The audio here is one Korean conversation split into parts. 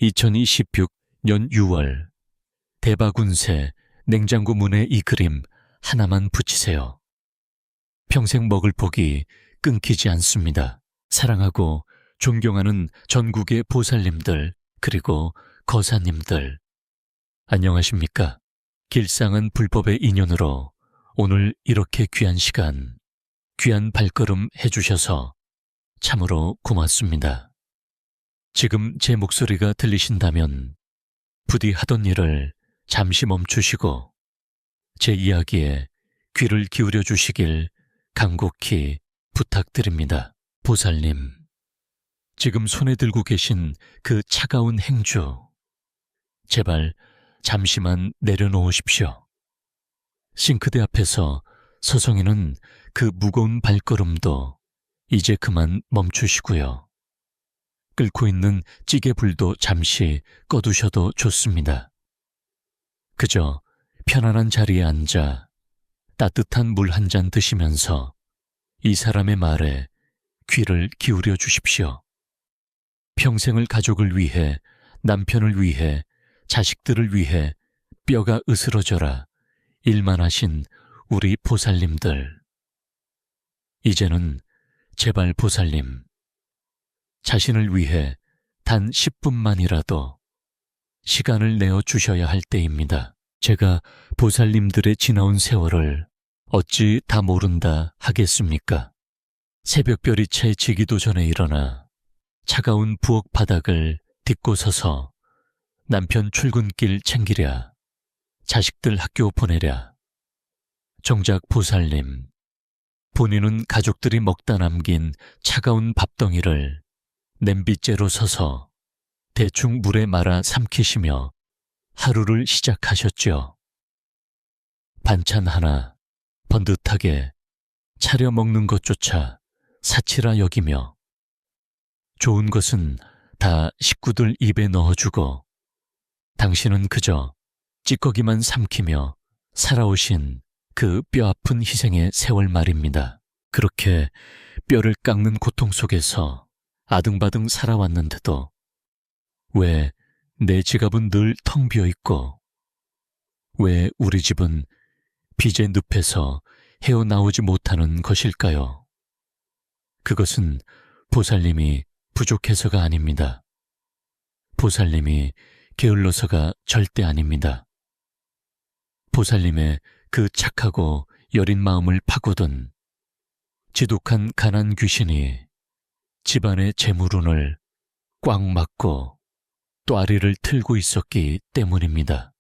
2026년 6월 대바군새 냉장고 문에 이 그림 하나만 붙이세요. 평생 먹을 복이 끊기지 않습니다. 사랑하고 존경하는 전국의 보살님들 그리고 거사님들 안녕하십니까? 길상은 불법의 인연으로 오늘 이렇게 귀한 시간, 귀한 발걸음 해주셔서 참으로 고맙습니다. 지금 제 목소리가 들리신다면 부디 하던 일을 잠시 멈추시고 제 이야기에 귀를 기울여 주시길 간곡히 부탁드립니다. 보살님, 지금 손에 들고 계신 그 차가운 행주, 제발 잠시만 내려놓으십시오. 싱크대 앞에서 서성이는 그 무거운 발걸음도 이제 그만 멈추시고요. 끓고 있는 찌개불도 잠시 꺼두셔도 좋습니다. 그저 편안한 자리에 앉아 따뜻한 물 한 잔 드시면서 이 사람의 말에 귀를 기울여 주십시오. 평생을 가족을 위해, 남편을 위해, 자식들을 위해 뼈가 으스러져라 일만 하신 우리 보살님들. 이제는 제발 보살님, 자신을 위해 단 10분만이라도 시간을 내어 주셔야 할 때입니다. 제가 보살님들의 지나온 세월을 어찌 다 모른다 하겠습니까? 새벽별이 채 지기도 전에 일어나 차가운 부엌 바닥을 딛고 서서 남편 출근길 챙기랴, 자식들 학교 보내랴. 정작 보살님, 본인은 가족들이 먹다 남긴 차가운 밥덩이를 냄비째로 서서 대충 물에 말아 삼키시며 하루를 시작하셨죠. 반찬 하나 번듯하게 차려 먹는 것조차 사치라 여기며 좋은 것은 다 식구들 입에 넣어주고 당신은 그저 찌꺼기만 삼키며 살아오신 그 뼈아픈 희생의 세월 말입니다. 그렇게 뼈를 깎는 고통 속에서 아등바등 살아왔는데도 왜 내 지갑은 늘 텅 비어있고 왜 우리 집은 빚의 늪에서 헤어나오지 못하는 것일까요? 그것은 보살님이 부족해서가 아닙니다. 보살님이 게을러서가 절대 아닙니다. 보살님의 그 착하고 여린 마음을 파고든 지독한 가난 귀신이 집안의 재물운을 꽉 막고 또아리를 틀고 있었기 때문입니다.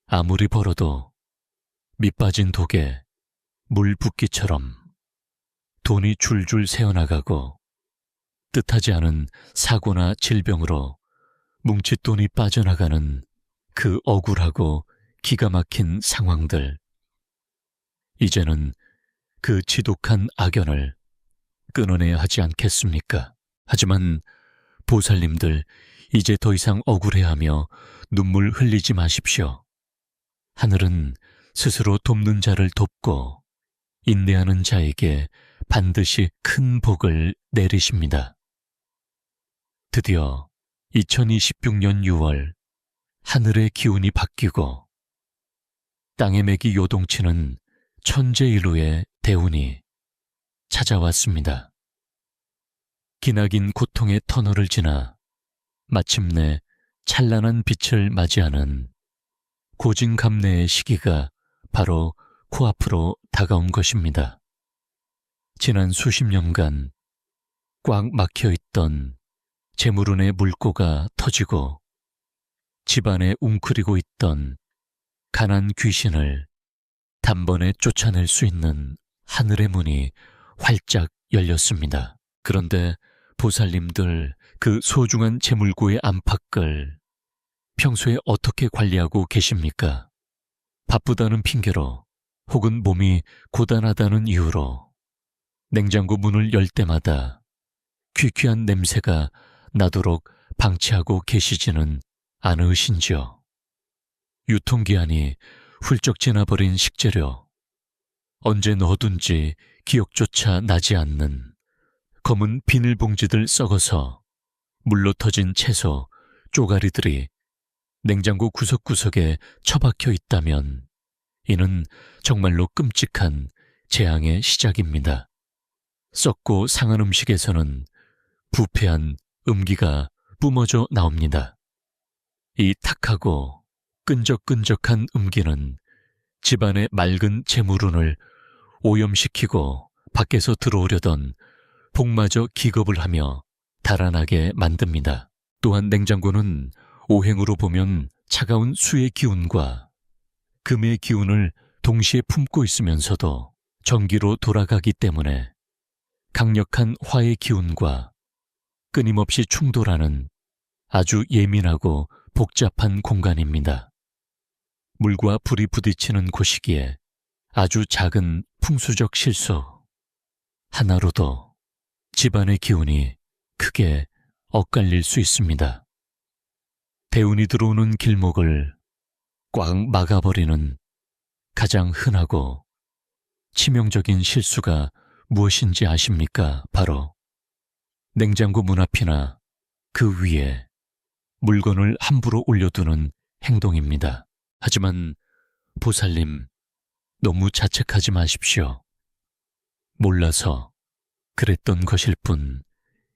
아무리 벌어도 밑빠진 독에 물 붓기처럼 돈이 줄줄 새어나가고 뜻하지 않은 사고나 질병으로 뭉칫돈이 빠져나가는 그 억울하고 기가 막힌 상황들. 이제는 그 지독한 악연을 끊어내야 하지 않겠습니까? 하지만 보살님들, 이제 더 이상 억울해하며 눈물 흘리지 마십시오. 하늘은 스스로 돕는 자를 돕고 인내하는 자에게 반드시 큰 복을 내리십니다. 드디어 2026년 6월 하늘의 기운이 바뀌고 땅의 맥이 요동치는 천재일루의 대운이 찾아왔습니다. 기나긴 고통의 터널을 지나 마침내 찬란한 빛을 맞이하는 고진감래의 시기가 바로 코앞으로 다가온 것입니다. 지난 수십 년간 꽉 막혀있던 재물운의 물꼬가 터지고 집안에 웅크리고 있던 가난 귀신을 단번에 쫓아낼 수 있는 하늘의 문이 활짝 열렸습니다. 그런데 보살님들, 그 소중한 재물고의 안팎을 평소에 어떻게 관리하고 계십니까? 바쁘다는 핑계로 혹은 몸이 고단하다는 이유로 냉장고 문을 열 때마다 퀴퀴한 냄새가 나도록 방치하고 계시지는 않으신지요? 유통기한이 훌쩍 지나버린 식재료, 언제 넣어둔지 기억조차 나지 않는 검은 비닐봉지들 썩어서 물로 터진 채소 쪼가리들이 냉장고 구석구석에 처박혀 있다면 이는 정말로 끔찍한 재앙의 시작입니다. 썩고 상한 음식에서는 부패한 음기가 뿜어져 나옵니다. 이 탁하고 끈적끈적한 음기는 집안의 맑은 재물운을 오염시키고 밖에서 들어오려던 복마저 기겁을 하며 달아나게 만듭니다. 또한 냉장고는 오행으로 보면 차가운 수의 기운과 금의 기운을 동시에 품고 있으면서도 전기로 돌아가기 때문에 강력한 화의 기운과 끊임없이 충돌하는 아주 예민하고 복잡한 공간입니다. 물과 불이 부딪히는 곳이기에 아주 작은 풍수적 실수 하나로도 집안의 기운이 크게 엇갈릴 수 있습니다. 대운이 들어오는 길목을 꽉 막아버리는 가장 흔하고 치명적인 실수가 무엇인지 아십니까? 바로 냉장고 문 앞이나 그 위에 물건을 함부로 올려두는 행동입니다. 하지만 보살님, 너무 자책하지 마십시오. 몰라서 그랬던 것일 뿐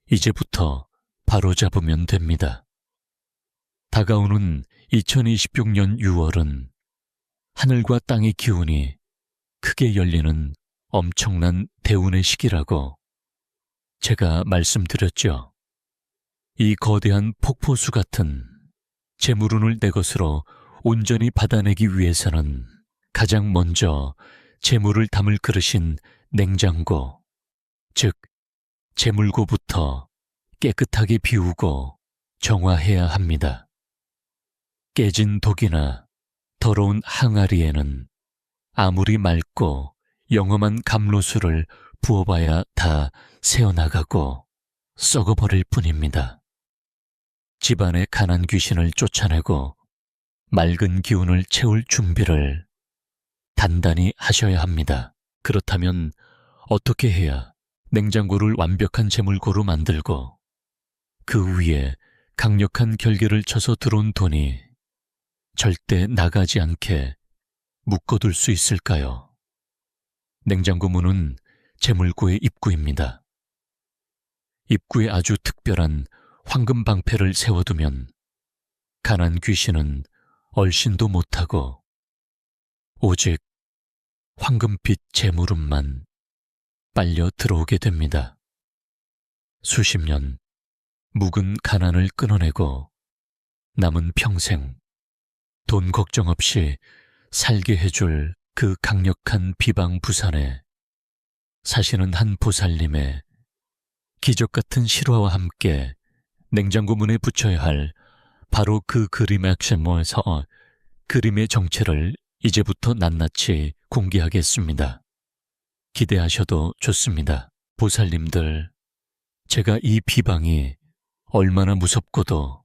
이제부터 바로잡으면 됩니다. 다가오는 2026년 6월은 하늘과 땅의 기운이 크게 열리는 엄청난 대운의 시기라고 제가 말씀드렸죠. 이 거대한 폭포수 같은 재물운을 내 것으로 온전히 받아내기 위해서는 가장 먼저 재물을 담을 그릇인 냉장고, 즉 재물고부터 깨끗하게 비우고 정화해야 합니다. 깨진 독이나 더러운 항아리에는 아무리 맑고 영험한 감로수를 부어봐야 다 새어나가고 썩어버릴 뿐입니다. 집안의 가난 귀신을 쫓아내고 맑은 기운을 채울 준비를 단단히 하셔야 합니다. 그렇다면 어떻게 해야 냉장고를 완벽한 재물고로 만들고 그 위에 강력한 결계를 쳐서 들어온 돈이 절대 나가지 않게 묶어둘 수 있을까요? 냉장고 문은 재물고의 입구입니다. 입구에 아주 특별한 황금 방패를 세워두면 가난 귀신은 얼씬도 못하고 오직 황금빛 재물운만 빨려 들어오게 됩니다. 수십 년 묵은 가난을 끊어내고 남은 평생 돈 걱정 없이 살게 해줄 그 강력한 비방부산에 사시는 한 보살님의 기적 같은 실화와 함께 냉장고 문에 붙여야 할 바로 그 그림의 액션모에서 그림의 정체를 이제부터 낱낱이 공개하겠습니다. 기대하셔도 좋습니다. 보살님들, 제가 이 비방이 얼마나 무섭고도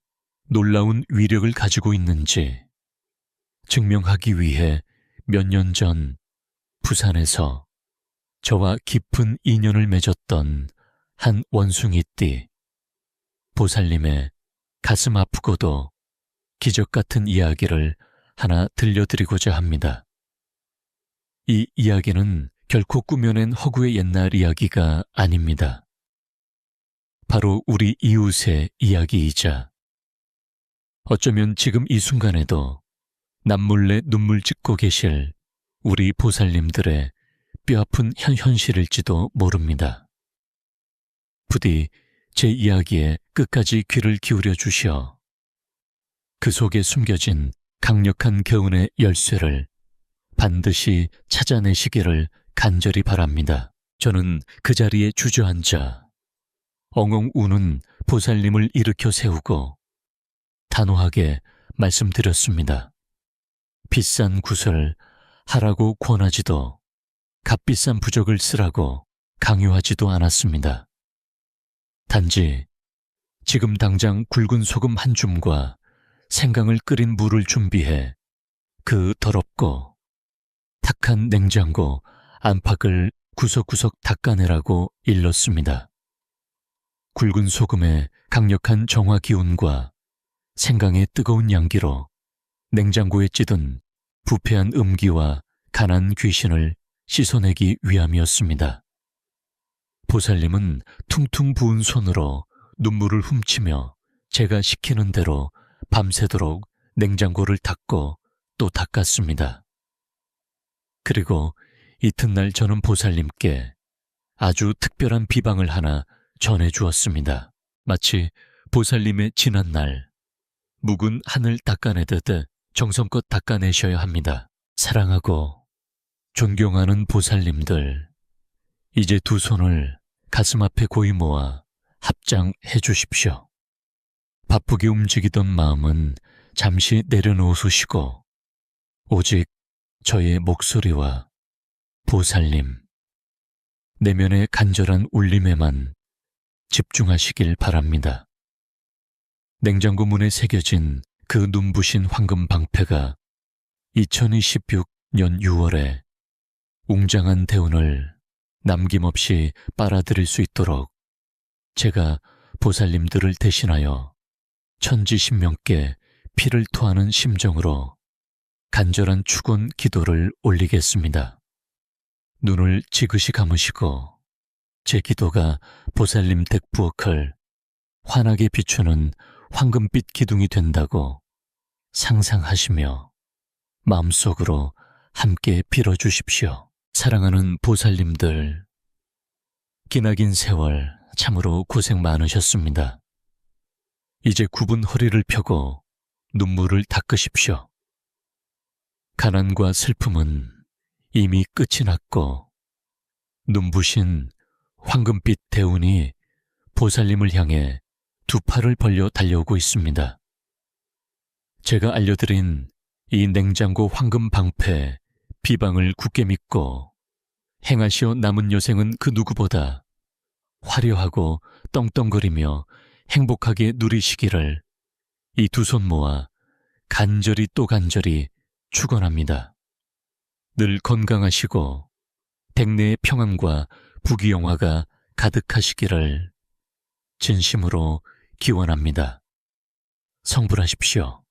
놀라운 위력을 가지고 있는지 증명하기 위해 몇 년 전 부산에서 저와 깊은 인연을 맺었던 한 원숭이띠 보살님의 가슴 아프고도 기적 같은 이야기를 하나 들려드리고자 합니다. 이 이야기는 결코 꾸며낸 허구의 옛날 이야기가 아닙니다. 바로 우리 이웃의 이야기이자 어쩌면 지금 이 순간에도 남몰래 눈물 짓고 계실 우리 보살님들의 뼈아픈 현실일지도 모릅니다. 부디 제 이야기에 끝까지 귀를 기울여 주시어 그 속에 숨겨진 강력한 교훈의 열쇠를 반드시 찾아내시기를 간절히 바랍니다. 저는 그 자리에 주저앉아 엉엉 우는 보살님을 일으켜 세우고 단호하게 말씀드렸습니다. 비싼 굿을 하라고 권하지도 값비싼 부적을 쓰라고 강요하지도 않았습니다. 단지 지금 당장 굵은 소금 한 줌과 생강을 끓인 물을 준비해 그 더럽고 탁한 냉장고 안팎을 구석구석 닦아내라고 일렀습니다. 굵은 소금의 강력한 정화 기운과 생강의 뜨거운 양기로 냉장고에 찌든 부패한 음기와 가난 귀신을 씻어내기 위함이었습니다. 보살님은 퉁퉁 부은 손으로 눈물을 훔치며 제가 시키는 대로 밤새도록 냉장고를 닦고 또 닦았습니다. 그리고 이튿날 저는 보살님께 아주 특별한 비방을 하나 전해주었습니다. 마치 보살님의 지난날 묵은 하늘 닦아내듯 정성껏 닦아내셔야 합니다. 사랑하고 존경하는 보살님들, 이제 두 손을 가슴 앞에 고이 모아 합장해 주십시오. 바쁘게 움직이던 마음은 잠시 내려놓으시고 오직 저의 목소리와 보살님, 내면의 간절한 울림에만 집중하시길 바랍니다. 냉장고 문에 새겨진 그 눈부신 황금 방패가 2026년 6월에 웅장한 대운을 남김없이 빨아들일 수 있도록 제가 보살님들을 대신하여 천지신명께 피를 토하는 심정으로 간절한 축원 기도를 올리겠습니다. 눈을 지그시 감으시고 제 기도가 보살님 댁 부엌을 환하게 비추는 황금빛 기둥이 된다고 상상하시며 마음속으로 함께 빌어주십시오. 사랑하는 보살님들, 기나긴 세월 참으로 고생 많으셨습니다. 이제 굽은 허리를 펴고 눈물을 닦으십시오. 가난과 슬픔은 이미 끝이 났고 눈부신 황금빛 대운이 보살님을 향해 두 팔을 벌려 달려오고 있습니다. 제가 알려드린 이 냉장고 황금 방패 비방을 굳게 믿고 행하시어 남은 여생은 그 누구보다 화려하고 떵떵거리며 행복하게 누리시기를 이 두 손 모아 간절히 또 간절히 축원합니다. 늘 건강하시고 댁내의 평안과 부귀영화가 가득하시기를 진심으로 기원합니다. 성불하십시오.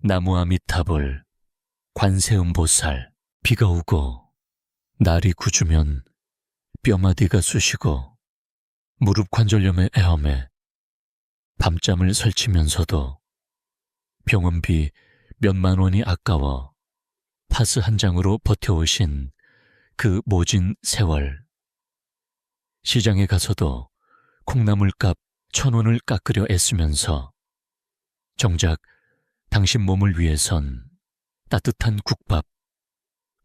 나무 아미타불, 관세음보살. 비가 오고 날이 굳으면 뼈마디가 쑤시고 무릎 관절염에 애엄해 밤잠을 설치면서도 병원비 몇만 원이 아까워 파스 한 장으로 버텨오신 그 모진 세월. 시장에 가서도 콩나물값 1,000원을 깎으려 애쓰면서 정작 당신 몸을 위해선 따뜻한 국밥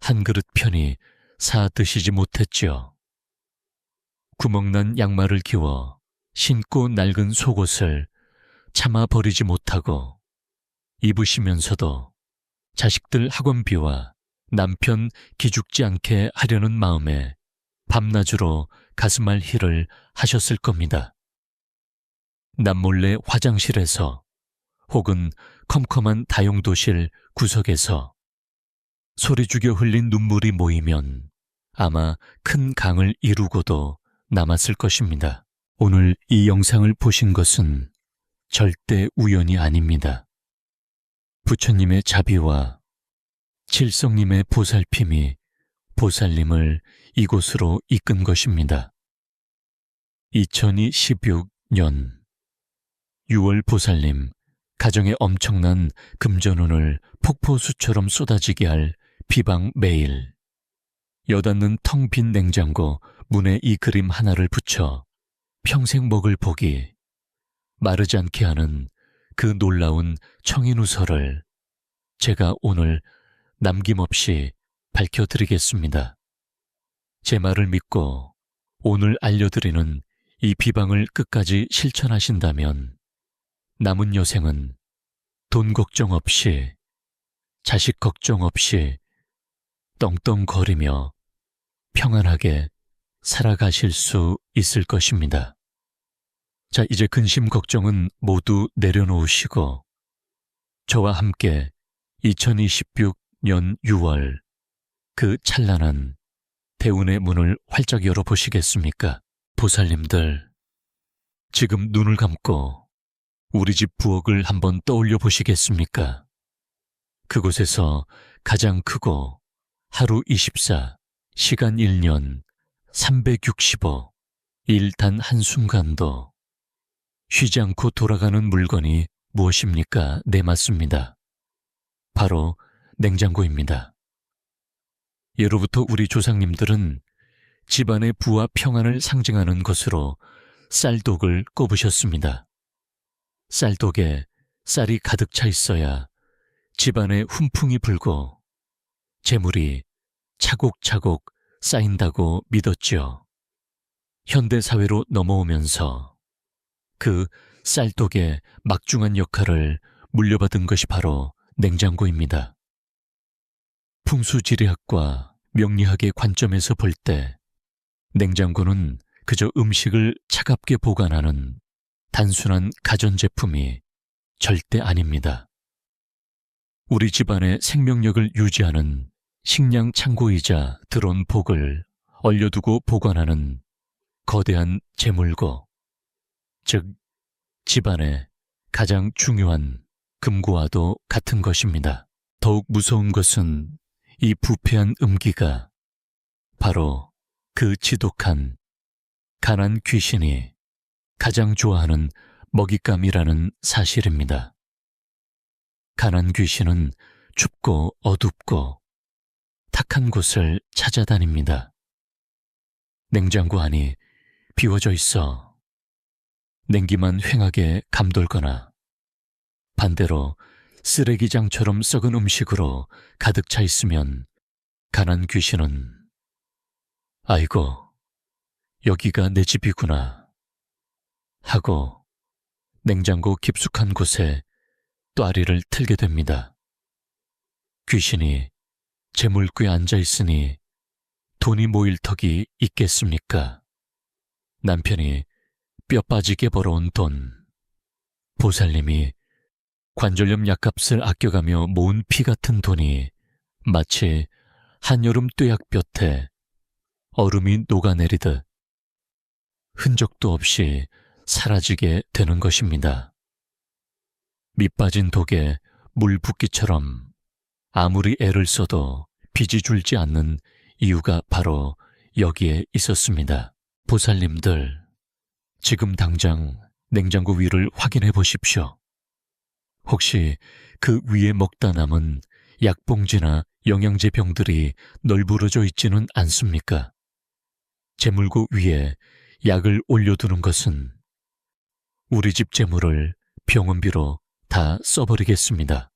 한 그릇 편히 사 드시지 못했지요. 구멍난 양말을 끼워 신고 낡은 속옷을 참아 버리지 못하고 입으시면서도 자식들 학원비와 남편 기죽지 않게 하려는 마음에 밤낮으로 가슴 앓 일을 하셨을 겁니다. 남몰래 화장실에서 혹은 컴컴한 다용도실 구석에서 소리 죽여 흘린 눈물이 모이면 아마 큰 강을 이루고도 남았을 것입니다. 오늘 이 영상을 보신 것은 절대 우연이 아닙니다. 부처님의 자비와 칠성님의 보살핌이 보살님을 이곳으로 이끈 것입니다. 2026년 6월 보살님, 가정에 엄청난 금전운을 폭포수처럼 쏟아지게 할 비방 매일. 여닫는 텅 빈 냉장고 문에 이 그림 하나를 붙여 평생 먹을 복이 마르지 않게 하는 그 놀라운 청인우설을 제가 오늘 남김없이 밝혀드리겠습니다. 제 말을 믿고 오늘 알려드리는 이 비방을 끝까지 실천하신다면 남은 여생은 돈 걱정 없이, 자식 걱정 없이 떵떵거리며 평안하게 살아가실 수 있을 것입니다. 자, 이제 근심 걱정은 모두 내려놓으시고 저와 함께 2026년 6월 그 찬란한 대운의 문을 활짝 열어보시겠습니까? 보살님들, 지금 눈을 감고 우리 집 부엌을 한번 떠올려 보시겠습니까? 그곳에서 가장 크고 하루 24, 시간 1년, 365, 일 단 한순간도 쉬지 않고 돌아가는 물건이 무엇입니까? 네, 맞습니다. 바로 냉장고입니다. 예로부터 우리 조상님들은 집안의 부와 평안을 상징하는 것으로 쌀독을 꼽으셨습니다. 쌀독에 쌀이 가득 차 있어야 집안에 훈풍이 불고 재물이 차곡차곡 쌓인다고 믿었지요. 현대사회로 넘어오면서 그 쌀독의 막중한 역할을 물려받은 것이 바로 냉장고입니다. 풍수지리학과 명리학의 관점에서 볼 때 냉장고는 그저 음식을 차갑게 보관하는 단순한 가전제품이 절대 아닙니다. 우리 집안의 생명력을 유지하는 식량 창고이자 들어온 복을 얼려두고 보관하는 거대한 재물고, 즉 집안의 가장 중요한 금고와도 같은 것입니다. 더욱 무서운 것은 이 부패한 음기가 바로 그 지독한 가난 귀신이 가장 좋아하는 먹잇감이라는 사실입니다. 가난 귀신은 춥고 어둡고 탁한 곳을 찾아다닙니다. 냉장고 안이 비워져 있어 냉기만 휑하게 감돌거나 반대로 쓰레기장처럼 썩은 음식으로 가득 차 있으면 가난 귀신은 아이고, 여기가 내 집이구나 하고 냉장고 깊숙한 곳에 또아리를 틀게 됩니다. 귀신이 재물구에 앉아 있으니 돈이 모일 턱이 있겠습니까? 남편이 뼈 빠지게 벌어온 돈, 보살님이 관절염 약값을 아껴가며 모은 피 같은 돈이 마치 한여름 뙤약볕에 얼음이 녹아내리듯 흔적도 없이 사라지게 되는 것입니다. 밑빠진 독에 물 붓기처럼 아무리 애를 써도 빚이 줄지 않는 이유가 바로 여기에 있었습니다. 보살님들, 지금 당장 냉장고 위를 확인해 보십시오. 혹시 그 위에 먹다 남은 약봉지나 영양제 병들이 널브러져 있지는 않습니까? 재물고 위에 약을 올려두는 것은 우리 집 재물을 병원비로 다 써버리겠습니다.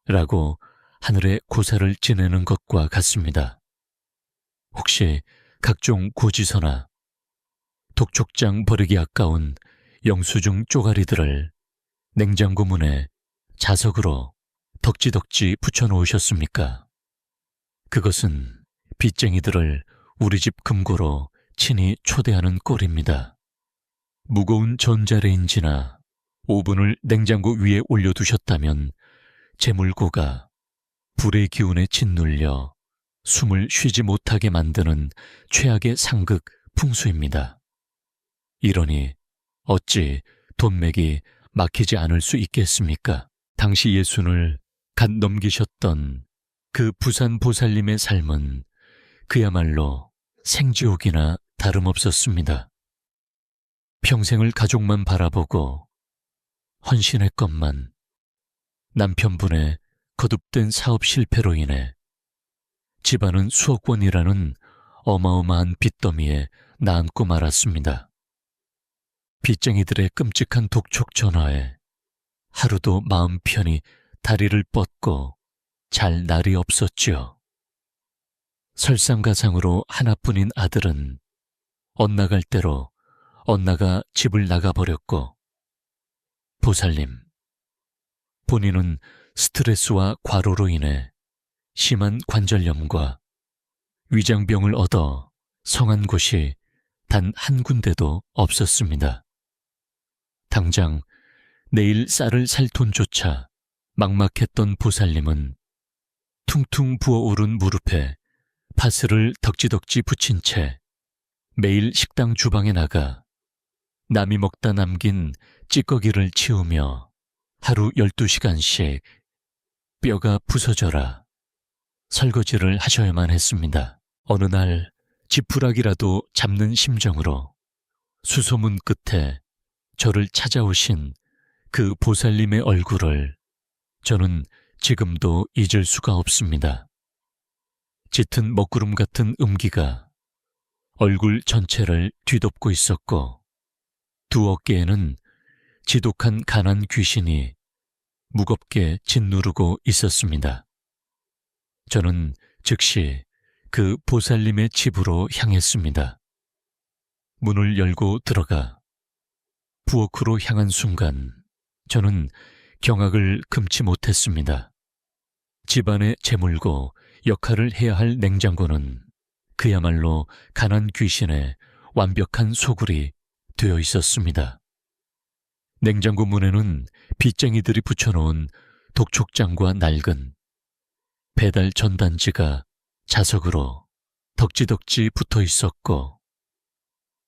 라고 하늘에 고사를 지내는 것과 같습니다. 혹시 각종 고지서나 독촉장 버리기 아까운 영수증 쪼가리들을 냉장고 문에 자석으로 덕지덕지 붙여놓으셨습니까? 그것은 빚쟁이들을 우리 집 금고로 친히 초대하는 꼴입니다. 무거운 전자레인지나 오븐을 냉장고 위에 올려두셨다면 재물고가 불의 기운에 짓눌려 숨을 쉬지 못하게 만드는 최악의 상극 풍수입니다. 이러니 어찌 돈맥이 막히지 않을 수 있겠습니까? 당시 예순을 갓 넘기셨던 그 부산 보살님의 삶은 그야말로 생지옥이나 다름없었습니다. 평생을 가족만 바라보고 헌신했건만 남편분의 거듭된 사업 실패로 인해 집안은 수억 원이라는 어마어마한 빚더미에 나앉고 말았습니다. 빚쟁이들의 끔찍한 독촉 전화에 하루도 마음 편히 다리를 뻗고 잘 날이 없었지요. 설상가상으로 하나뿐인 아들은 엇나갈 대로 엇나가 집을 나가버렸고, 보살님, 본인은 스트레스와 과로로 인해 심한 관절염과 위장병을 얻어 성한 곳이 단 한 군데도 없었습니다. 당장 내일 쌀을 살 돈조차 막막했던 보살님은 퉁퉁 부어오른 무릎에 파스를 덕지덕지 붙인 채 매일 식당 주방에 나가 남이 먹다 남긴 찌꺼기를 치우며 하루 12시간씩 뼈가 부서져라 설거지를 하셔야만 했습니다. 어느 날 지푸라기라도 잡는 심정으로 수소문 끝에 저를 찾아오신 그 보살님의 얼굴을 저는 지금도 잊을 수가 없습니다. 짙은 먹구름 같은 음기가 얼굴 전체를 뒤덮고 있었고 두 어깨에는 지독한 가난 귀신이 무겁게 짓누르고 있었습니다. 저는 즉시 그 보살님의 집으로 향했습니다. 문을 열고 들어가 부엌으로 향한 순간 저는 경악을 금치 못했습니다. 집안에 재물고 역할을 해야 할 냉장고는 그야말로 가난 귀신의 완벽한 소굴이 되어 있었습니다. 냉장고 문에는 빚쟁이들이 붙여놓은 독촉장과 낡은 배달 전단지가 자석으로 덕지덕지 붙어 있었고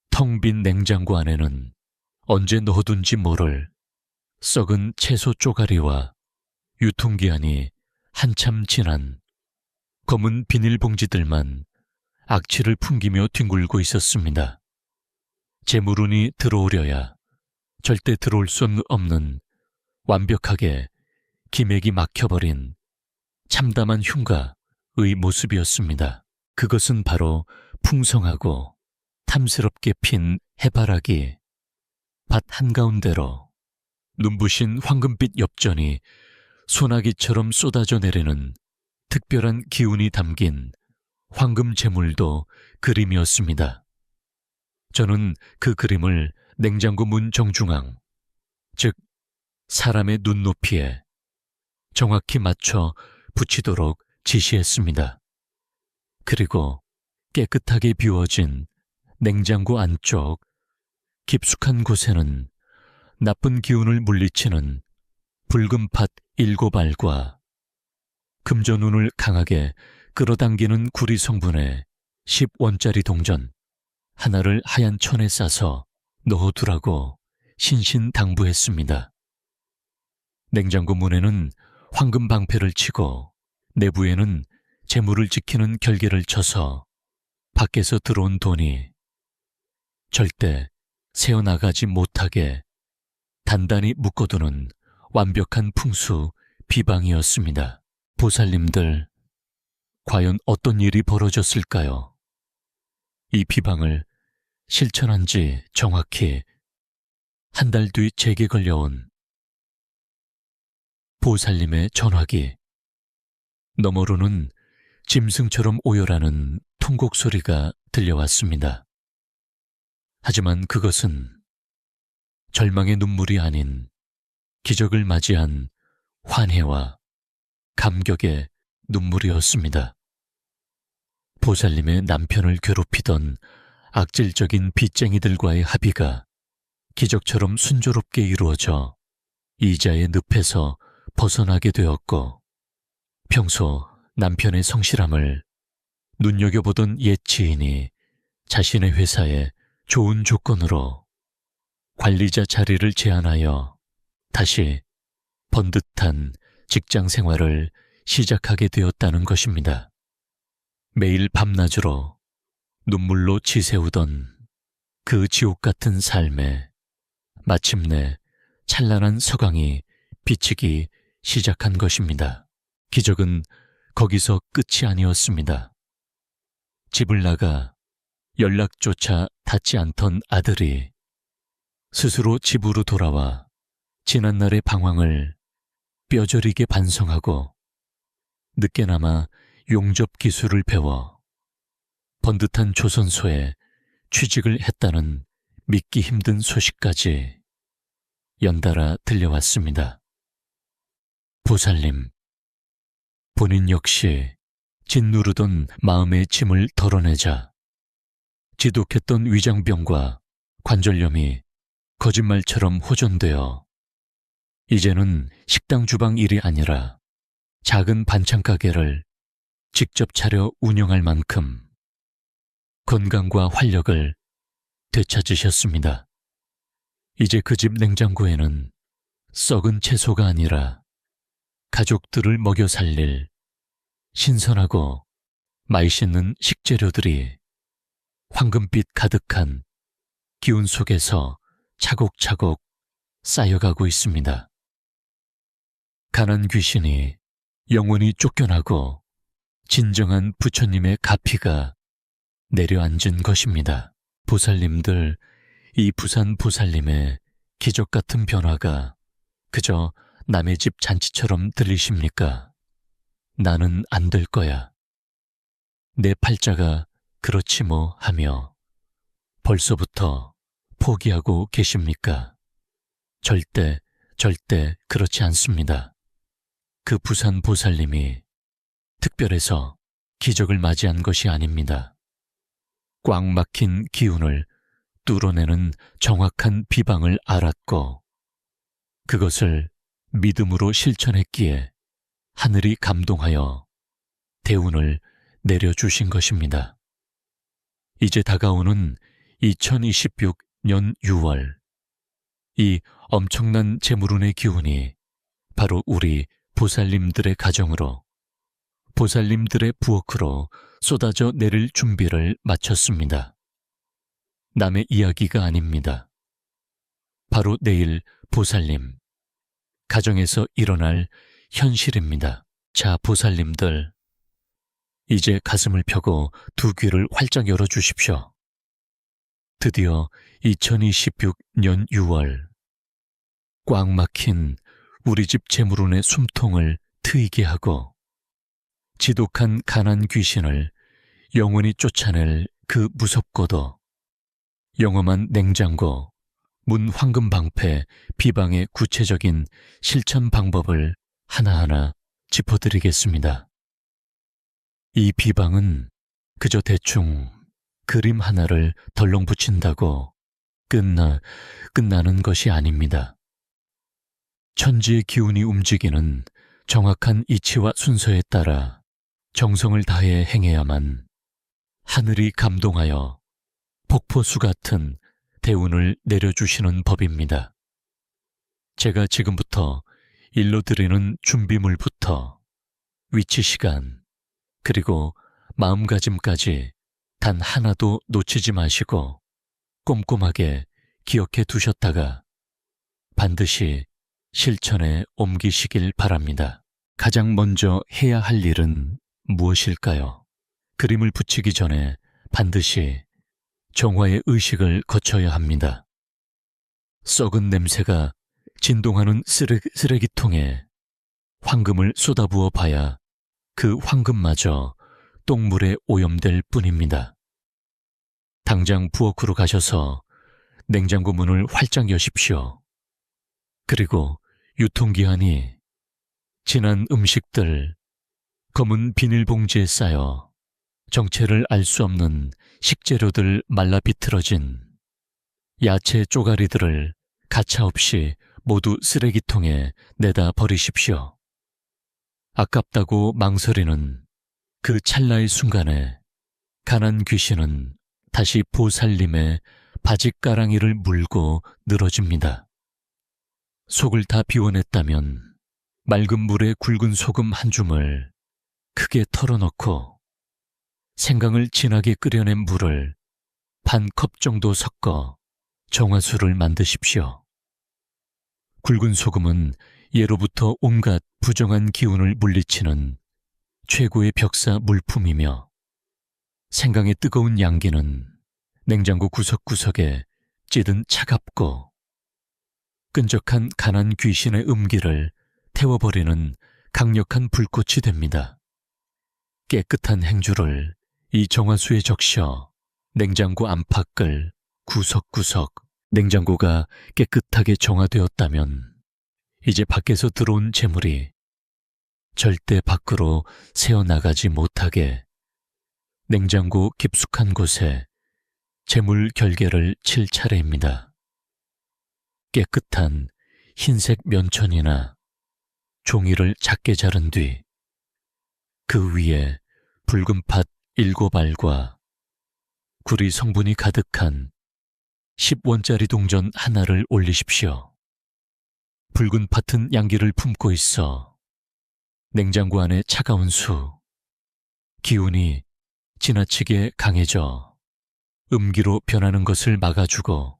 텅 빈 냉장고 안에는 언제 넣어둔지 모를 썩은 채소 쪼가리와 유통기한이 한참 지난 검은 비닐봉지들만 악취를 풍기며 뒹굴고 있었습니다. 재물운이 들어오려야 절대 들어올 수 없는 완벽하게 기맥이 막혀버린 참담한 흉가의 모습이었습니다. 그것은 바로 풍성하고 탐스럽게 핀 해바라기 밭 한가운데로 눈부신 황금빛 엽전이 소나기처럼 쏟아져 내리는 특별한 기운이 담긴 황금 재물도 그림이었습니다. 저는 그 그림을 냉장고 문 정중앙, 즉 사람의 눈높이에 정확히 맞춰 붙이도록 지시했습니다. 그리고 깨끗하게 비워진 냉장고 안쪽 깊숙한 곳에는 나쁜 기운을 물리치는 붉은 팥 7알과 금전운을 강하게 끌어당기는 구리 성분의 10원짜리 동전 하나를 하얀 천에 싸서 넣어두라고 신신당부했습니다. 냉장고 문에는 황금 방패를 치고 내부에는 재물을 지키는 결계를 쳐서 밖에서 들어온 돈이 절대 새어나가지 못하게 단단히 묶어두는 완벽한 풍수 비방이었습니다. 보살님들, 과연 어떤 일이 벌어졌을까요? 이 비방을 실천한 지 정확히 한 달 뒤 제게 걸려온 보살님의 전화기. 너머로는 짐승처럼 오열하는 통곡 소리가 들려왔습니다. 하지만 그것은 절망의 눈물이 아닌 기적을 맞이한 환희와 감격의 눈물이었습니다. 보살님의 남편을 괴롭히던 악질적인 빚쟁이들과의 합의가 기적처럼 순조롭게 이루어져 이자의 늪에서 벗어나게 되었고 평소 남편의 성실함을 눈여겨보던 옛 지인이 자신의 회사에 좋은 조건으로 관리자 자리를 제안하여 다시 번듯한 직장 생활을 시작하게 되었다는 것입니다. 매일 밤낮으로 눈물로 지새우던 그 지옥 같은 삶에 마침내 찬란한 서광이 비치기 시작한 것입니다. 기적은 거기서 끝이 아니었습니다. 집을 나가 연락조차 닿지 않던 아들이 스스로 집으로 돌아와 지난날의 방황을 뼈저리게 반성하고 늦게나마 용접 기술을 배워 번듯한 조선소에 취직을 했다는 믿기 힘든 소식까지 연달아 들려왔습니다. 보살님, 본인 역시 짓누르던 마음의 짐을 덜어내자 지독했던 위장병과 관절염이 거짓말처럼 호전되어 이제는 식당 주방 일이 아니라 작은 반찬 가게를 직접 차려 운영할 만큼 건강과 활력을 되찾으셨습니다. 이제 그 집 냉장고에는 썩은 채소가 아니라 가족들을 먹여 살릴 신선하고 맛있는 식재료들이 황금빛 가득한 기운 속에서 차곡차곡 쌓여가고 있습니다. 가난 귀신이 영원히 쫓겨나고 진정한 부처님의 가피가 내려앉은 것입니다. 보살님들, 이 부산 보살님의 기적 같은 변화가 그저 남의 집 잔치처럼 들리십니까? 나는 안 될 거야. 내 팔자가 그렇지 뭐 하며 벌써부터 포기하고 계십니까? 절대 그렇지 않습니다. 그 부산 보살님이 특별해서 기적을 맞이한 것이 아닙니다. 꽉 막힌 기운을 뚫어내는 정확한 비방을 알았고 그것을 믿음으로 실천했기에 하늘이 감동하여 대운을 내려주신 것입니다. 이제 다가오는 2026년 6월, 이 엄청난 재물운의 기운이 바로 우리 보살님들의 가정으로, 보살님들의 부엌으로 쏟아져 내릴 준비를 마쳤습니다. 남의 이야기가 아닙니다. 바로 내일 보살님, 가정에서 일어날 현실입니다. 자, 보살님들, 이제 가슴을 펴고 두 귀를 활짝 열어주십시오. 드디어 2026년 6월, 꽉 막힌 우리 집 재물운의 숨통을 트이게 하고 지독한 가난 귀신을 영원히 쫓아낼 그 무섭고도 영험한 냉장고, 문 황금 방패, 비방의 구체적인 실천 방법을 하나하나 짚어드리겠습니다. 이 비방은 그저 대충 그림 하나를 덜렁 붙인다고 끝나는 것이 아닙니다. 천지의 기운이 움직이는 정확한 이치와 순서에 따라 정성을 다해 행해야만 하늘이 감동하여 폭포수 같은 대운을 내려주시는 법입니다. 제가 지금부터 일러드리는 준비물부터 위치 시간, 그리고 마음가짐까지 단 하나도 놓치지 마시고 꼼꼼하게 기억해 두셨다가 반드시 실천에 옮기시길 바랍니다. 가장 먼저 해야 할 일은 무엇일까요? 그림을 붙이기 전에 반드시 정화의 의식을 거쳐야 합니다. 썩은 냄새가 진동하는 쓰레기통에 황금을 쏟아부어 봐야 그 황금마저 똥물에 오염될 뿐입니다. 당장 부엌으로 가셔서 냉장고 문을 활짝 여십시오. 그리고 유통기한이 지난 음식들, 검은 비닐봉지에 쌓여 정체를 알 수 없는 식재료들 말라 비틀어진 야채 쪼가리들을 가차없이 모두 쓰레기통에 내다 버리십시오. 아깝다고 망설이는 그 찰나의 순간에 가난 귀신은 다시 보살님의 바짓가랑이를 물고 늘어집니다. 속을 다 비워냈다면 맑은 물에 굵은 소금 한 줌을 크게 털어넣고 생강을 진하게 끓여낸 물을 반 컵 정도 섞어 정화수를 만드십시오. 굵은 소금은 예로부터 온갖 부정한 기운을 물리치는 최고의 벽사 물품이며 생강의 뜨거운 양기는 냉장고 구석구석에 찌든 차갑고 끈적한 가난 귀신의 음기를 태워버리는 강력한 불꽃이 됩니다. 깨끗한 행주를 이 정화수에 적셔 냉장고 안팎을 구석구석, 냉장고가 깨끗하게 정화되었다면 이제 밖에서 들어온 재물이 절대 밖으로 새어나가지 못하게 냉장고 깊숙한 곳에 재물 결계를 칠 차례입니다. 깨끗한 흰색 면천이나 종이를 작게 자른 뒤 그 위에 붉은 팥 7알과 구리 성분이 가득한 10원짜리 동전 하나를 올리십시오. 붉은 파튼 양기를 품고 있어 냉장고 안에 차가운 수, 기운이 지나치게 강해져 음기로 변하는 것을 막아주고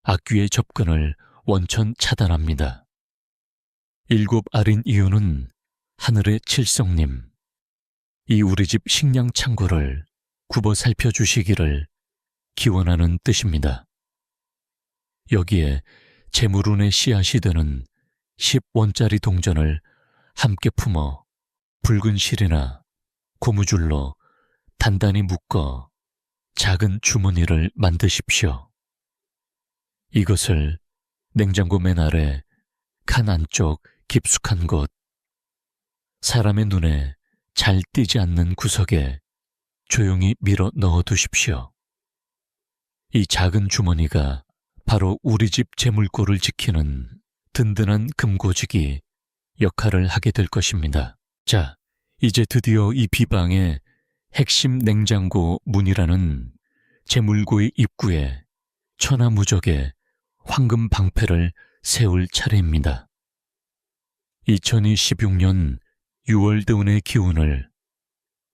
악귀의 접근을 원천 차단합니다. 7알인 이유는 하늘의 칠성님, 이 우리 집 식량 창고를 굽어 살펴주시기를 기원하는 뜻입니다. 여기에 재물운의 씨앗이 되는 10원짜리 동전을 함께 품어 붉은 실이나 고무줄로 단단히 묶어 작은 주머니를 만드십시오. 이것을 냉장고 맨 아래 칸 안쪽 깊숙한 곳, 사람의 눈에 잘 띄지 않는 구석에 조용히 밀어 넣어 두십시오. 이 작은 주머니가 바로 우리 집 재물고를 지키는 든든한 금고직이 역할을 하게 될 것입니다. 자, 이제 드디어 이 비방의 핵심 냉장고 문이라는 재물고의 입구에 천하무적의 황금 방패를 세울 차례입니다. 2026년 6월 대운의 기운을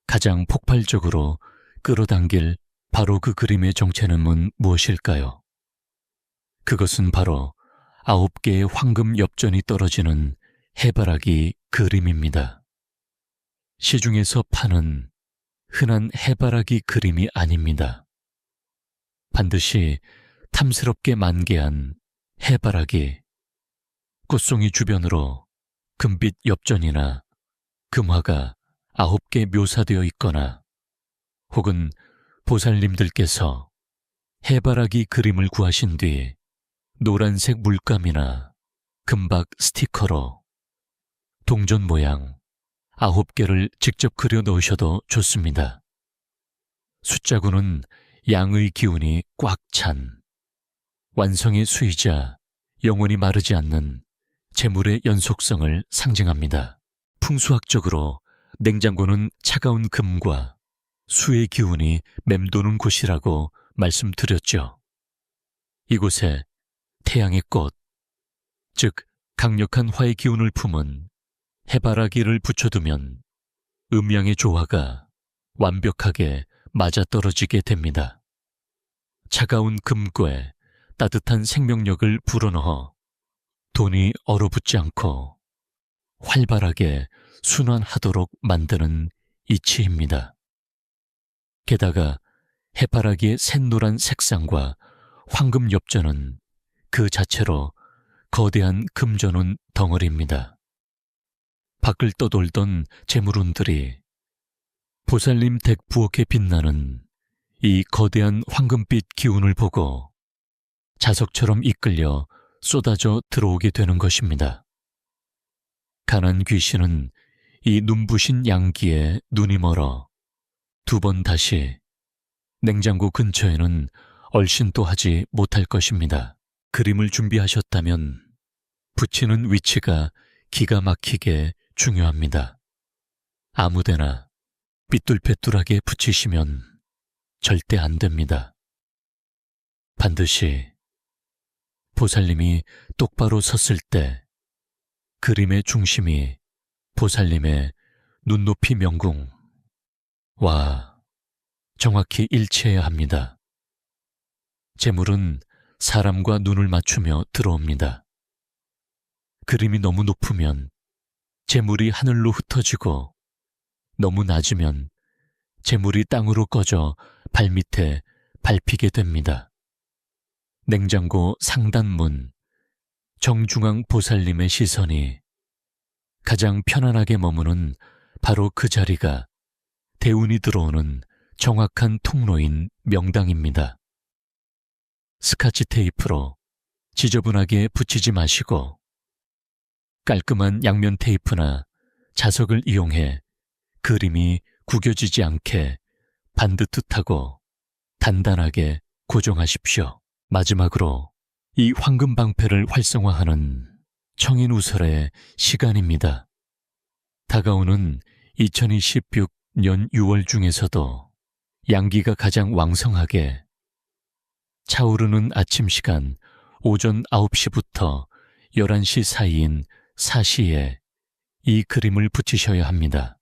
가장 폭발적으로 끌어당길 바로 그 그림의 정체는 무엇일까요? 그것은 바로 9개의 황금 엽전이 떨어지는 해바라기 그림입니다. 시중에서 파는 흔한 해바라기 그림이 아닙니다. 반드시 탐스럽게 만개한 해바라기, 꽃송이 주변으로 금빛 엽전이나 금화가 9개 묘사되어 있거나 혹은 보살님들께서 해바라기 그림을 구하신 뒤 노란색 물감이나 금박 스티커로 동전 모양 9개를 직접 그려 넣으셔도 좋습니다. 숫자구는 양의 기운이 꽉 찬 완성의 수이자 영원히 마르지 않는 재물의 연속성을 상징합니다. 풍수학적으로 냉장고는 차가운 금과 수의 기운이 맴도는 곳이라고 말씀드렸죠. 이곳에 태양의 꽃, 즉 강력한 화의 기운을 품은 해바라기를 붙여두면 음양의 조화가 완벽하게 맞아떨어지게 됩니다. 차가운 금괴, 따뜻한 생명력을 불어넣어 돈이 얼어붙지 않고 활발하게 순환하도록 만드는 이치입니다. 게다가 해바라기의 샛노란 색상과 황금 엽전은 그 자체로 거대한 금전운 덩어리입니다. 밖을 떠돌던 재물운들이 보살님 댁 부엌에 빛나는 이 거대한 황금빛 기운을 보고 자석처럼 이끌려 쏟아져 들어오게 되는 것입니다. 가난 귀신은 이 눈부신 양기에 눈이 멀어 2번 다시 냉장고 근처에는 얼씬도 하지 못할 것입니다. 그림을 준비하셨다면 붙이는 위치가 기가 막히게 중요합니다. 아무데나 삐뚤빼뚤하게 붙이시면 절대 안 됩니다. 반드시 보살님이 똑바로 섰을 때 그림의 중심이 보살님의 눈높이 명궁 와 정확히 일치해야 합니다. 재물은 사람과 눈을 맞추며 들어옵니다. 그림이 너무 높으면 재물이 하늘로 흩어지고 너무 낮으면 재물이 땅으로 꺼져 발밑에 밟히게 됩니다. 냉장고 상단문, 정중앙 보살님의 시선이 가장 편안하게 머무는 바로 그 자리가 대운이 들어오는 정확한 통로인 명당입니다. 스카치 테이프로 지저분하게 붙이지 마시고 깔끔한 양면 테이프나 자석을 이용해 그림이 구겨지지 않게 반듯하고 단단하게 고정하십시오. 마지막으로 이 황금 방패를 활성화하는 청인우설의 시간입니다. 다가오는 2026년 6월 중에서도 양기가 가장 왕성하게 차오르는 아침 시간 오전 9시부터 11시 사이인 4시에 이 그림을 붙이셔야 합니다.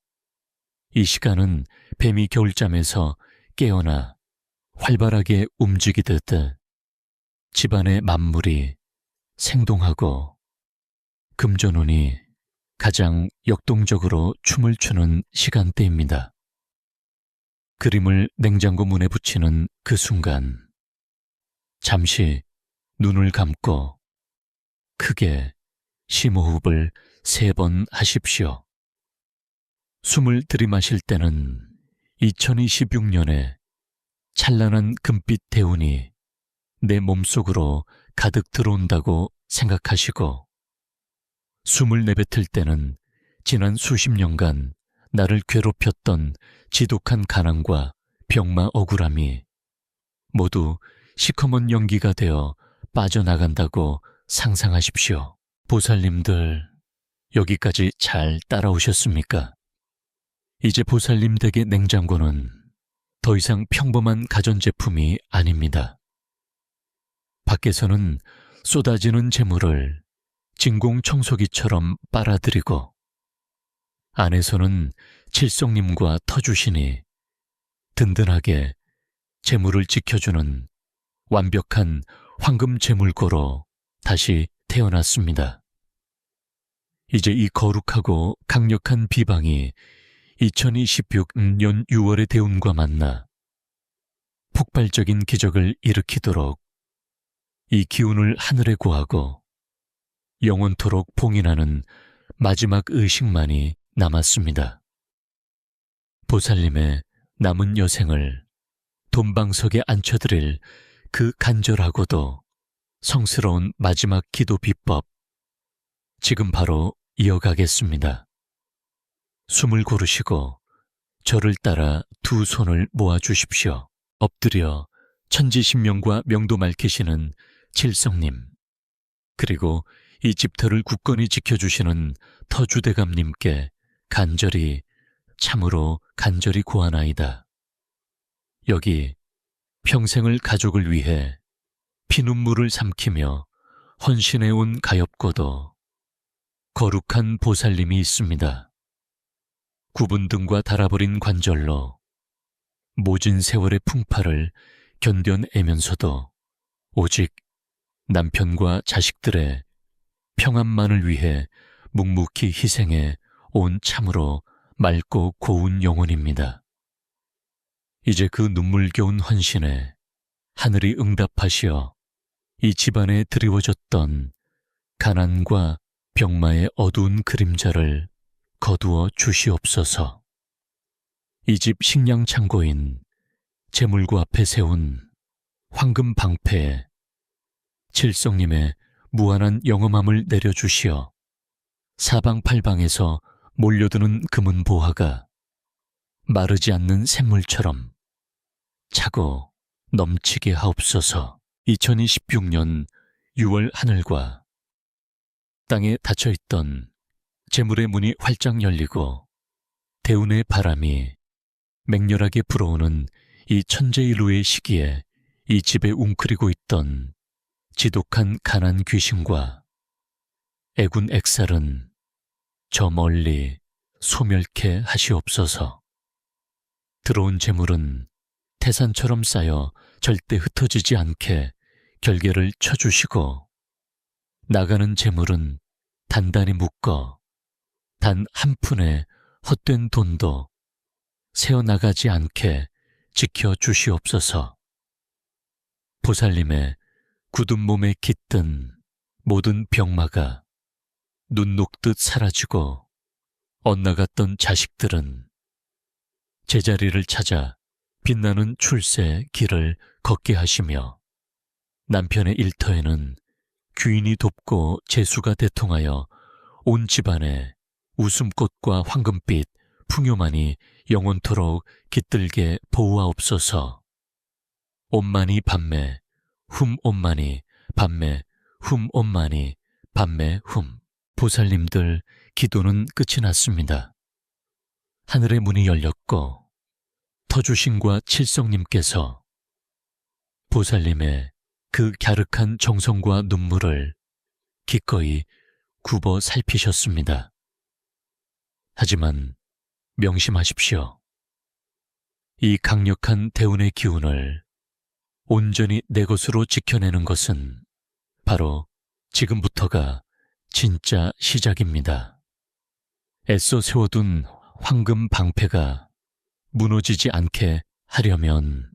이 시간은 뱀이 겨울잠에서 깨어나 활발하게 움직이듯 집안의 만물이 생동하고 금전운이 가장 역동적으로 춤을 추는 시간대입니다. 그림을 냉장고 문에 붙이는 그 순간 잠시 눈을 감고 크게 심호흡을 3번 하십시오. 숨을 들이마실 때는 2026년에 찬란한 금빛 대운이 내 몸속으로 가득 들어온다고 생각하시고, 숨을 내뱉을 때는 지난 수십 년간 나를 괴롭혔던 지독한 가난과 병마 억울함이 모두 시커먼 연기가 되어 빠져나간다고 상상하십시오. 보살님들, 여기까지 잘 따라오셨습니까? 이제 보살님 댁의 냉장고는 더 이상 평범한 가전제품이 아닙니다. 밖에서는 쏟아지는 재물을 진공청소기처럼 빨아들이고, 안에서는 칠성님과 터주신이 든든하게 재물을 지켜주는 완벽한 황금 재물고로 다시 태어났습니다. 이제 이 거룩하고 강력한 비방이 2026년 6월의 대운과 만나 폭발적인 기적을 일으키도록 이 기운을 하늘에 구하고 영원토록 봉인하는 마지막 의식만이 남았습니다. 보살님의 남은 여생을 돈방석에 앉혀드릴 그 간절하고도 성스러운 마지막 기도 비법, 지금 바로 이어가겠습니다. 숨을 고르시고 저를 따라 두 손을 모아주십시오. 엎드려 천지신명과 명도 밝히시는 칠성님, 그리고 이 집터를 굳건히 지켜주시는 터주대감님께 간절히, 참으로 간절히 구하나이다. 여기 평생을 가족을 위해 피눈물을 삼키며 헌신해온 가엾고도 거룩한 보살님이 있습니다. 구분등과 달아버린 관절로 모진 세월의 풍파를 견뎌내면서도 오직 남편과 자식들의 평안만을 위해 묵묵히 희생해 온 참으로 맑고 고운 영혼입니다. 이제 그 눈물겨운 헌신에 하늘이 응답하시어 이 집안에 드리워졌던 가난과 병마의 어두운 그림자를 거두어 주시옵소서. 이 집 식량창고인 제물구 앞에 세운 황금 방패에 칠성님의 무한한 영험함을 내려주시어 사방팔방에서 몰려드는 금은 보화가 마르지 않는 샘물처럼 차고 넘치게 하옵소서. 2026년 6월 하늘과 땅에 닫혀있던 재물의 문이 활짝 열리고 대운의 바람이 맹렬하게 불어오는 이 천재일루의 시기에 이 집에 웅크리고 있던 지독한 가난 귀신과 애군 액살은 저 멀리 소멸케 하시옵소서. 들어온 재물은 태산처럼 쌓여 절대 흩어지지 않게 결계를 쳐주시고, 나가는 재물은 단단히 묶어 단 한 푼의 헛된 돈도 새어나가지 않게 지켜주시옵소서. 보살님의 굳은 몸에 깃든 모든 병마가 눈 녹듯 사라지고, 엇나갔던 자식들은 제자리를 찾아 빛나는 출세 길을 걷게 하시며, 남편의 일터에는 귀인이 돕고 재수가 대통하여 온 집안에 웃음꽃과 황금빛 풍요만이 영원토록 깃들게 보호하옵소서. 옴마니 밤매 훔 옴마니 밤매 훔 옴마니 밤매 훔. 보살님들, 기도는 끝이 났습니다. 하늘의 문이 열렸고 터주신과 칠성님께서 보살님의 그 갸륵한 정성과 눈물을 기꺼이 굽어 살피셨습니다. 하지만 명심하십시오. 이 강력한 대운의 기운을 온전히 내 것으로 지켜내는 것은 바로 지금부터가 진짜 시작입니다. 애써 세워둔 황금 방패가 무너지지 않게 하려면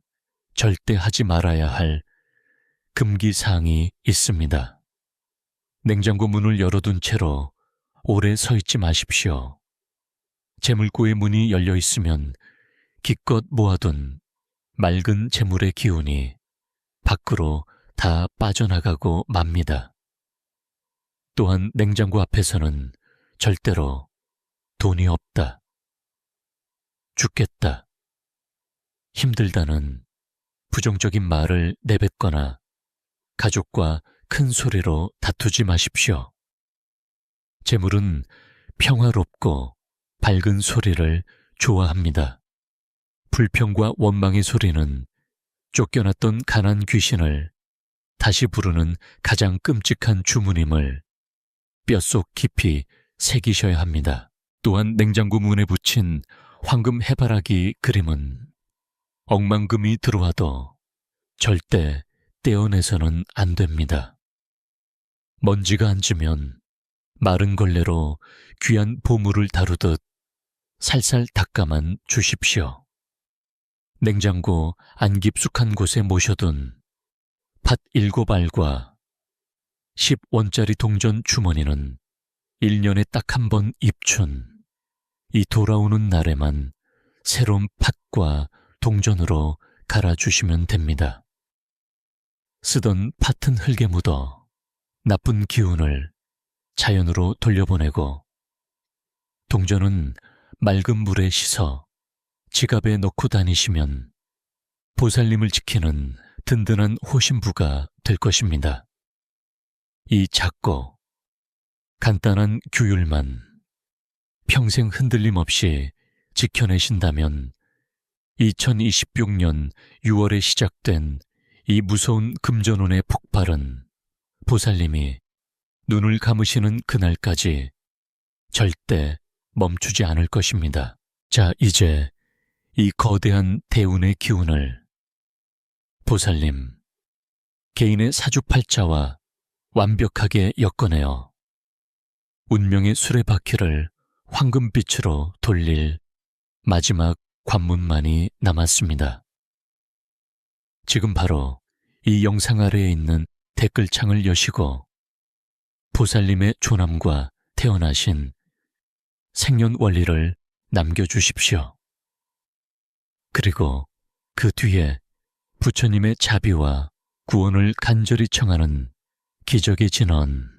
절대 하지 말아야 할 금기사항이 있습니다. 냉장고 문을 열어둔 채로 오래 서 있지 마십시오. 재물고의 문이 열려 있으면 기껏 모아둔 맑은 재물의 기운이 밖으로 다 빠져나가고 맙니다. 또한 냉장고 앞에서는 절대로 돈이 없다, 죽겠다, 힘들다는 부정적인 말을 내뱉거나 가족과 큰 소리로 다투지 마십시오. 재물은 평화롭고 밝은 소리를 좋아합니다. 불평과 원망의 소리는 쫓겨났던 가난 귀신을 다시 부르는 가장 끔찍한 주문임을 뼛속 깊이 새기셔야 합니다. 또한 냉장고 문에 붙인 황금 해바라기 그림은 억만금이 들어와도 절대 떼어내서는 안 됩니다. 먼지가 앉으면 마른 걸레로 귀한 보물을 다루듯 살살 닦아만 주십시오. 냉장고 안 깊숙한 곳에 모셔둔 팥 7알과 10원짜리 동전 주머니는 1년에 딱 한 번 입춘 이 돌아오는 날에만 새로운 팥과 동전으로 갈아주시면 됩니다. 쓰던 팥은 흙에 묻어 나쁜 기운을 자연으로 돌려보내고, 동전은 맑은 물에 씻어 지갑에 넣고 다니시면 보살님을 지키는 든든한 호신부가 될 것입니다. 이 작고 간단한 규율만 평생 흔들림 없이 지켜내신다면 2026년 6월에 시작된 이 무서운 금전운의 폭발은 보살님이 눈을 감으시는 그날까지 절대 멈추지 않을 것입니다. 자, 이제 이 거대한 대운의 기운을 보살님, 개인의 사주팔자와 완벽하게 엮어내어 운명의 수레바퀴를 황금빛으로 돌릴 마지막 관문만이 남았습니다. 지금 바로 이 영상 아래에 있는 댓글창을 여시고 보살님의 조남과 태어나신 생년월일을 남겨주십시오. 그리고 그 뒤에 부처님의 자비와 구원을 간절히 청하는 기적의 진언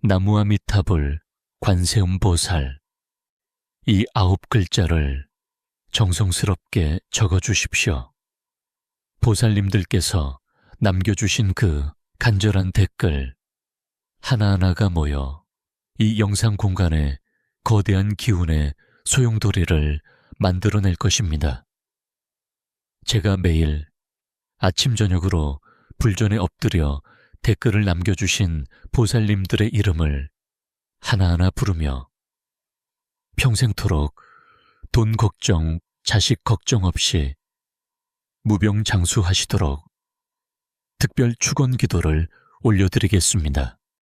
나무아미타불 관세음보살, 이 9글자를 정성스럽게 적어주십시오. 보살님들께서 남겨주신 그 간절한 댓글 하나하나가 모여 이 영상 공간에 거대한 기운의 소용돌이를 만들어낼 것입니다. 제가 매일 아침 저녁으로 불전에 엎드려 댓글을 남겨주신 보살님들의 이름을 하나하나 부르며 평생토록 돈 걱정, 자식 걱정 없이 무병장수하시도록 특별 축원 기도를 올려드리겠습니다.